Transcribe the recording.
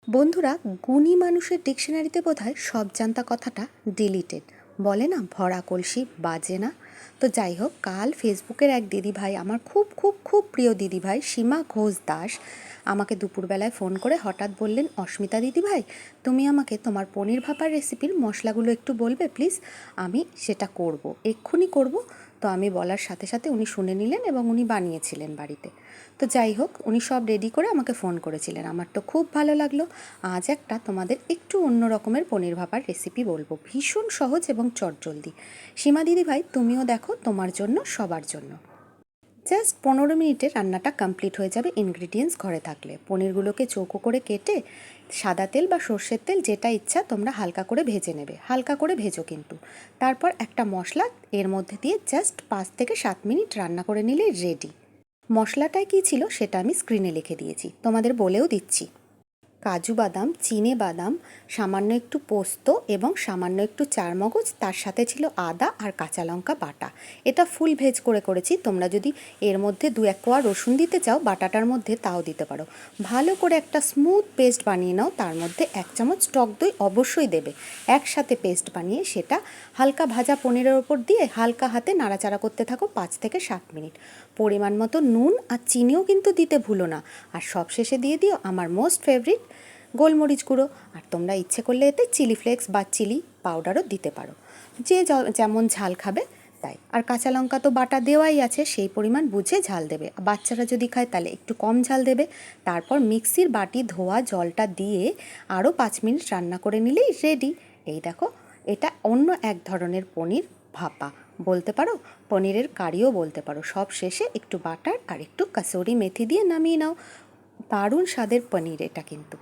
বন্ধুরা, গুণী মানুষের ডিকশনারিতে বোধহয় সব জানতা কথাটা ডিলিটেড। বলে না, ভরা কলসি বাজে না। তো যাই হোক, কাল ফেসবুকের এক দিদিভাই, আমার খুব খুব খুব প্রিয় দিদিভাই সীমা ঘোষ দাস, আমাকে দুপুরবেলায় ফোন করে হঠাৎ বললেন, অস্মিতা দিদিভাই, তুমি আমাকে তোমার পনির ভাপার রেসিপির মশলাগুলো একটু বলবে প্লিজ? আমি সেটা করব, এক্ষুনি করব। তো আমি বলার সাথে সাথে উনি শুনে নিলেন এবং উনি বানিয়েছিলেন বাড়িতে। তো যাই হোক, উনি সব রেডি করে আমাকে ফোন করেছিলেন। আমার তো খুব ভালো লাগলো। আজ একটা তোমাদের একটু অন্য রকমের পনির ভাপার রেসিপি বলবো, ভীষণ সহজ এবং চটজলদি। সীমা দিদিভাই, তুমিও দেখো, তোমার জন্য সবার জন্য। জাস্ট 15 মিনিটে রান্নাটা কমপ্লিট হয়ে যাবে ইনগ্রিডিয়েন্টস ঘরে থাকলে। পনিরগুলোকে চৌকো করে কেটে সাদা তেল বা সর্ষের তেল, যেটা ইচ্ছা তোমরা হালকা করে ভেজে নেবে, হালকা করে ভেজো কিন্তু। তারপর একটা মশলা এর মধ্যে দিয়ে জাস্ট 5 থেকে 7 মিনিট রান্না করে নিলেই রেডি। মশলাটায় কী ছিল সেটা আমি স্ক্রিনে লিখে দিয়েছি, তোমাদের বলেও দিচ্ছি। কাজু বাদাম, চিনে বাদাম, সামান্য একটু পোস্ত এবং সামান্য একটু চারমগজ, তার সাথে ছিল আদা আর কাঁচা লঙ্কা বাটা। এটা ফুল ভেজ করে করেছি। তোমরা যদি এর মধ্যে 2-1 কোয়া রসুন দিতে চাও বাটাটার মধ্যে, তাও দিতে পারো। ভালো করে একটা স্মুথ পেস্ট বানিয়ে নাও। তার মধ্যে 1 চামচ টক দই অবশ্যই দেবে। একসাথে পেস্ট বানিয়ে সেটা হালকা ভাজা পনিরের ওপর দিয়ে হালকা হাতে নাড়াচাড়া করতে থাকো 5 থেকে 7 মিনিট। পরিমাণ মতো নুন আর চিনিও কিন্তু দিতে ভুলো না। আর সবশেষে দিয়ে দিও আমার মোস্ট ফেভারিট গোলমরিচ গুঁড়ো। আর তোমরা ইচ্ছে করলে এতে চিলি ফ্লেক্স বা চিলি পাউডারও দিতে পারো, যে যেমন ঝাল খাবে তাই। আর কাঁচা লঙ্কা তো বাটা দেওয়াই আছে, সেই পরিমাণ বুঝে ঝাল দেবে। বাচ্চারা যদি খায় তাহলে একটু কম ঝাল দেবে। তারপর মিক্সির বাটি ধোয়া জলটা দিয়ে আরও 5 মিনিট রান্না করে নিলেই রেডি। এই দেখো, এটা অন্য এক ধরনের পনির ভাপা বলতে পারো, পনিরের কারিও বলতে পারো। সব শেষে একটু বাটার আর একটু কাসুরি মেথি দিয়ে নামিয়ে নাও। দারুণ স্বাদের পনির এটা কিন্তু।